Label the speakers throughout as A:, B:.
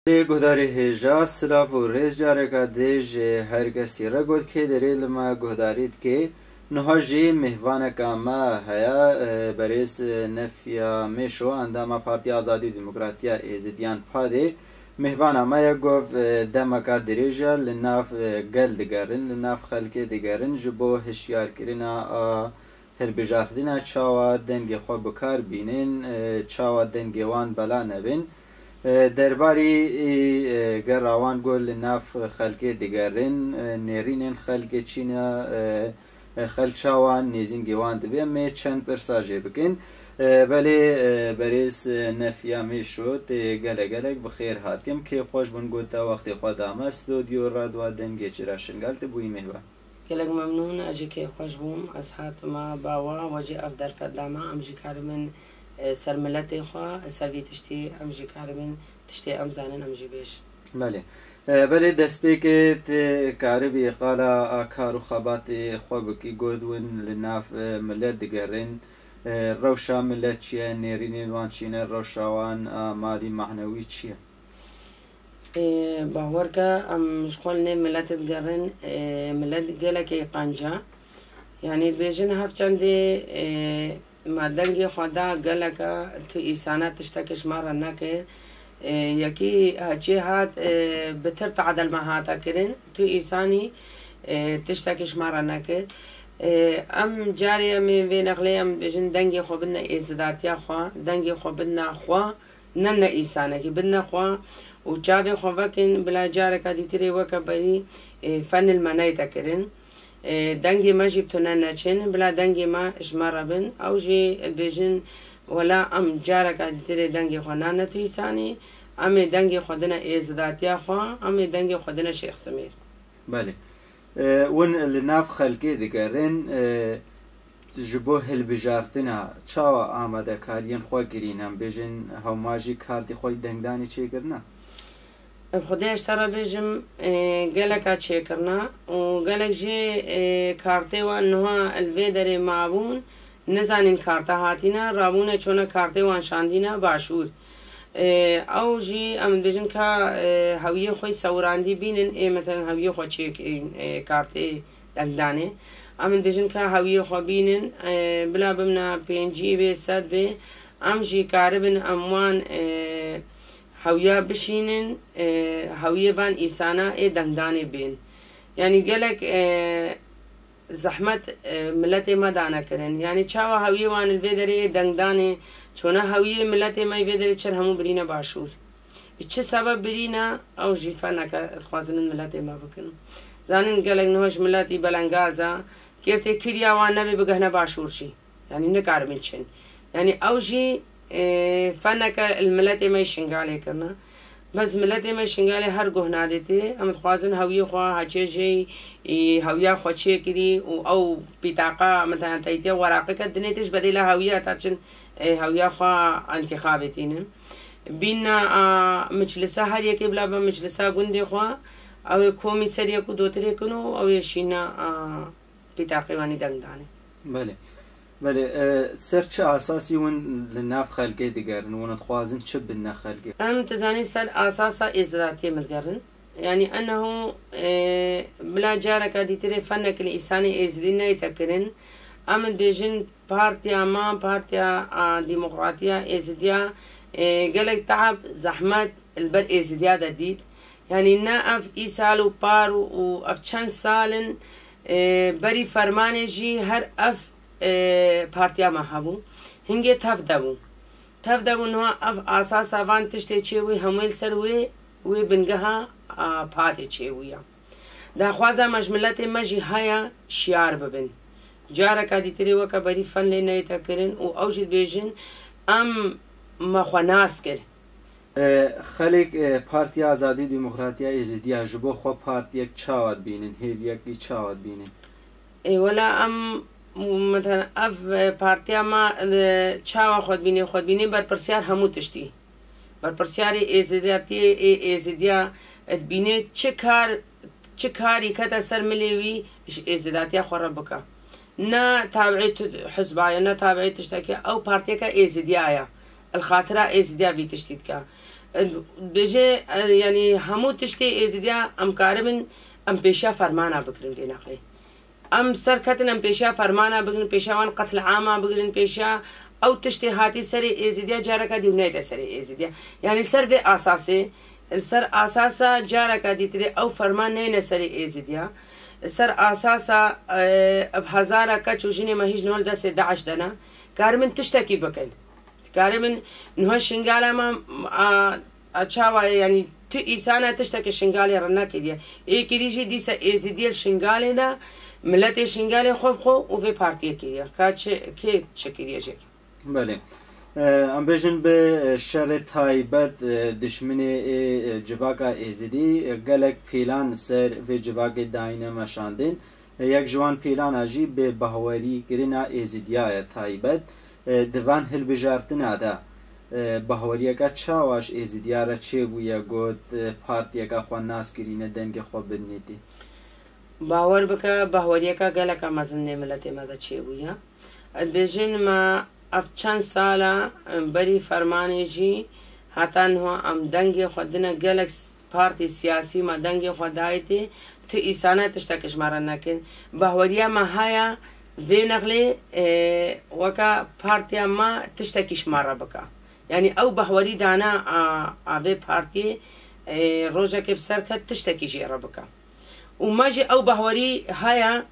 A: گهداری هجا سلاف و ریز جاره که دیج هرگسی را گود که داری لما گهدارید که نها جی مهوانه که ما هیا بریس نفیا میشو اندام پارتی آزادی دموکراتیا ایزدیان پاده مهوانه ما یا گفت دمکا دریجا لناف گل دگرن لناف خلک دگرن جبو هشیار کرینا هر بجاردینا چاوا دنگی خواه بکار بینین چاوا دنگی وان بلا نبین درباری گراوان گل ناف خلک دیگرین نرینن خلک چینا خلک چاوان نیزین گوان دبی می چند پرساجی بکن بله بریز نفیا می شد گلک بخیر هاتیم که خوش بون گوتا وقتی خود آمد استودیو رادوا دنگی چرا شنگالت بوی مهوا
B: گلک ممنون اجی که خوش بوم از حاتما باوا وجه اف در فدلاما امجی کارمن سر ملت خواه سوی تشتی امجی کارمن تشتی امزانن امجی بیش
A: بله بله دست پیکت کاربی قالا کارو خبات خواه بکی گودون لناف ملت دگرین روشا ملت چیه نیرین وان چینه روشاوان مادی معنوی چیه
B: باور که ام شخول نه ملت دگرین ملت گله که قنجا یعنی بیشن هفچندی مادنگی خدا گله که تو ایسانات تشتکش مارا نکه یکی هچی هات بتر تعدل ما هاتا کرن تو ایسانی تشتکش مارا نکه ام جاری امی وی نقلی ام بیشن دنگی خو بدنا ایزداتیا خوا دنگی خو بدنا خوا نن ایسانه کی بدنا خوا و جاوی خو وکن بلا جاره که دیتری وکا بری فن المنای تکرن دنگی ما جبتونا نچن بلا دنگی ما اجمارا بن او جی بیشن ولا ام جاره که دیتری دنگی خو نان تو ایسانی ام دنگی خودنا ایزداتیا خوا ام دنگی خودنا شیخ سمیر
A: بله ون لناف خلقی دگرن جبو هل بجارتنا چاوا آماده کارین خواه گرین هم بیجن هاوماجی کاردی خواه دنگدانی چه کرنا؟
B: خودی اشترا بیجم گلکا چه کرنا و گلک جی کارتی و انها الویدر معبون نزانین کارتا هاتینا رابونه چونه کارتی وان شاندینا باشور او جی ام بیجن که هویه خوی سوراندی بینن مثلا هویه خو چه کارتی دنگدانه ام بیجن که هویه خو بینن بلا بمنا پینجی به صد به ام جی کاربن اموان هویه بشینن هویه وان ایسانا دنگدانه بین یعنی گلک زحمت ملت ما دانا کرن یعنی چاوا هویه وان الویدر دنگدانه چونه هویه ملت ما بیدر چر همو برینا باشور چه سبب برینا او جیفا نکا خوازن ملت ما بکنم زانن گلک نهوش ملتی بلنگازا کرته کریا وان نبی بگهنا باشور شی یعنی نکار منچن یعنی او جی فنکا الملت ما شنگاله کرنا بس ملت ما شنگاله هر گهنا دیتی ام خوازن هویه خواه هچه جی هویه خواه چه کری او بیتاقا مثلا تایتی وراقه که دنیتش بدیلا هویه تاچن هویه خواه انتخابتینم بینا مجلسه هر یکی بلا با مجلسه گنده خواه او کومی سر یکو دوتره کنو او شینا بیتاقی وانی دنگدانه
A: بله بله سر چه اساسی ون لناف خلقی دگرن ون خوازن چه بنا خلقی
B: ام تزانی سر اساسا ازداتي مدقرن يعني انه بلا جارك دي تري فنك الانساني ازدينا يتكرن ام بيجن بارتيا ما بارتيا ديمقراطيا ازديا قالك تعب زحمات البر ازديا ديد يعني ناف ايسالو بارو واف چند سالن بري فرمان جي هر اف پارتیا ما هبو هنگی تف دبو نها اف اساس وان تشته چوي هميل سر وي بنگها پات چويا دا خوازا مجملت مجي هيا شعار ببن جاره کدی تری وک بری فن لینه تکرن او اوجد بیجن ام مخناس کر
A: خلق پارتی آزادی دموکراتیا ازدیا جبو خو پارتی چاواد بینن هیل یکی چاواد بینن
B: ولا ام مثلا اف پارتیا ما چاوا خود بینی بر پرسیار همو تشتی بر پرسیار ازدیا بینی چه کاری کتا سر ملیوی ازداتیا خورا بکا نا تابعیت حزبایا نا تابعیت تشتاکی او پارتیا که ازدیایا الخاطره ازدیا وی تشتید که بجي يعني همو تشتي ازديا ام كاربن ام بيشا فرمانا بكرن دي نقلي ام سركتن ام بيشا فرمانا بكرن بيشا وان قتل عامة بكرن بيشا او تشتي هاتي سري ازديا جاركا دي ونيتا سري ازديا يعني السر في اساسي السر اساسا جاركا دي تري او فرمان نينا سري ازديا السر اساسا بهزارة كاتشو جيني ما هيج نول داس 11 دنا كارمن تشتكي بكن كارمن نهو شنغالا ما اتشاوا يعني تو إنسانة تشتكي شنغالي رناكي دي إيه كريجي ديسا إزديال شنغالي دا ملتي شنغالي خوفخو وفي بارتيه كي كاتش كي تشكيليا جير
A: بله ام بجن به شر تایبت دشمنی جواکا ازدی گلک پیلان سر و جواک داینه مشاندن یک جوان پیلان اجی به بهواری گرینا ازدیای تایبت دوان هل بجارتن ادا بهوریکا چاواش ازدیاره چه بویا گوت پارتیکا خو ناس گرینه دنگ خو بنیتی
B: باور بکا بهوریکا گلکا مزن ملت ماذا چه بویا بجن ما اف چند سالا بری فرمانی جی هاتن هو ام دنگ خودنا گلک پارتی سیاسی ما دنگ خدایتی تو ایسانه تشتکش مارن نکن بهوریا ما هایا في نغلي وكا بارتيا ما تشتكيش مرة بكا يعني او بهوري دانا ابي بارتي روجا كيف سركت تشتكي جي ربكا وماجي او بهوري هايا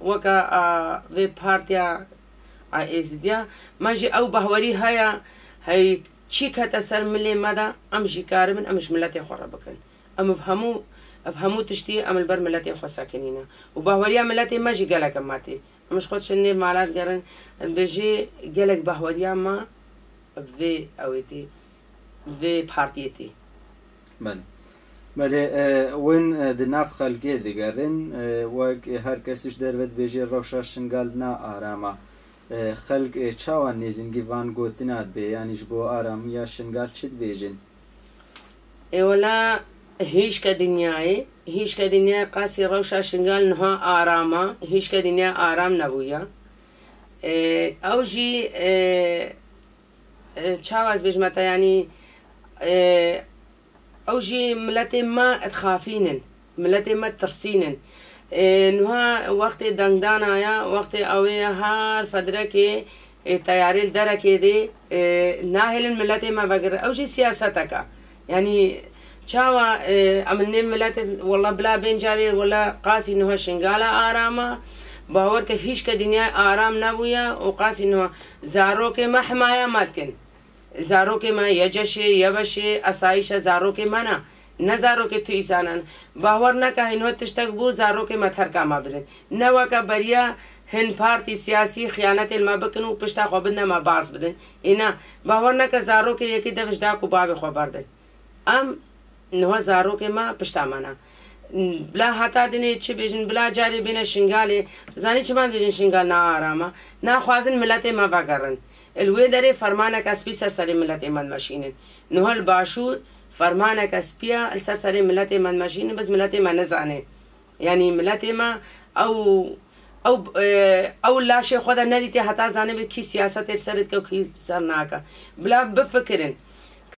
B: وكا في بارتيا ازديا ماجي او بهوري هايا هاي تشيكا تسر ملي مدى امشي كارمن امش ملتي خربكن ام بهمو تشتي ام البر ملتي خو ساكنينا وبهوريا ملتي ماجي قالك ماتي مش خدش اني مالات قرن بيجي قالك بهوريا ما في اويتي في بارتيتي
A: بله وين دناف خلقي دقرن وك هر كسيش دربت بيجي روشا شنگالنا آراما خلق چاوان نيزنگي وان گوتنات بي يعني جبو آرام يا شنگال چد بيجن
B: ولا هيش كدنياي هيش كدنيا قاسي روشا شنقال نها آراما هيش كدنيا آرام نبويا او جي تشاواز بجمتا يعني او جي ملتي ما تخافينن ملتي ما ترسينن نها وقت دنگدانا يا وقت اويا هار فدركي تياري الدركي دي ناهل ملتي ما بقر او جي سياستك يعني شاوا امن ملت والله بلا بين جاري ولا قاسي انه شنغالا آراما باور که هیچ که دنیا آرام نبویا و قاسي انه زارو که ما حماية ماتكن زارو که ما يجشي يبشي اسايش زارو که ما نه زارو که تو ایسانن باور نکه انه تشتک بو زارو که متر کا ما بدن نوا که بریا هن پارتی سیاسی خیانت ما بکنو پشتا خو بدن ما باز بدن اینا باور نکه زارو که یکی دفش دا کو باب خو برده ام نه زارو که ما پشتا مانا بلا حتا دنی چی بیجن بلا جاری بین شنگالی زانی چی من بیجن شنگال نا آراما نا خوازن ملت ما وگرن الوی داره فرمانک اسپی سرسری ملت من ماشینن نه الباشور فرمانک اسپیا السرسری ملت من ماشینن بس ملت ما نزانه یعنی ملت ما او لا شيء خدا نديتي حتى زانه به کی سیاست سرت کو کی سرناکا بلا بفکرن